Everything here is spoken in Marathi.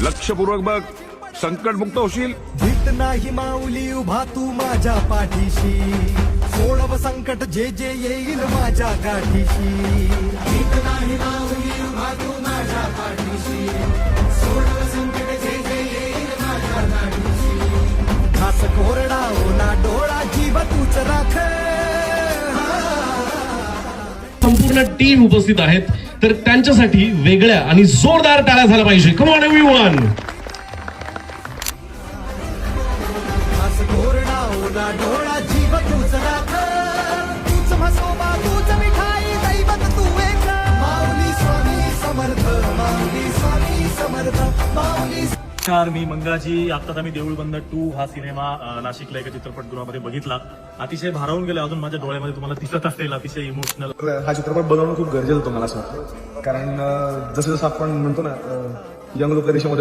लक्षपूर्वक बघ, संकटमुक्त होशील. भीत नाही माऊली उभा तू माझ्या पाठीशी, सोडव संकट जे जे येईल माझ्या गाठीशी. भीत नाही माऊली उभा तू माझ्या पाठीशी, सोडव संकट जे जे येईल माझ्या गाठीशी. घास कोरडा ओला डोळा जीव तूच राख. संपूर्ण टीम उपस्थित आहेत, तर त्यांच्यासाठी वेगळ्या आणि जोरदार टाळ्या झाल्या पाहिजे. Come on everyone. घास कोरडा ओला डोळा जीव तूच राख. तूच म्हसोबा तूच मिठाई दैवत तू एक. माऊली स्वामी समर्थ, माऊली स्वामी समर्थ, माऊली. नमस्कार, मी मंगाजी. आत्ताच आम्ही देऊळ बंद 2 हा सिनेमा नाशिकला एका चित्रपटगृहामध्ये बघितला. अतिशय भारावून गेले. अजून माझ्या डोळ्यामध्ये तुम्हाला दिसत असेल अतिशय इमोशनल. हा चित्रपट बनवणं खूप गरजेचं होतं मला असं वाटतं. कारण जसं जसं आपण म्हणतो ना, यंग लोक देशामध्ये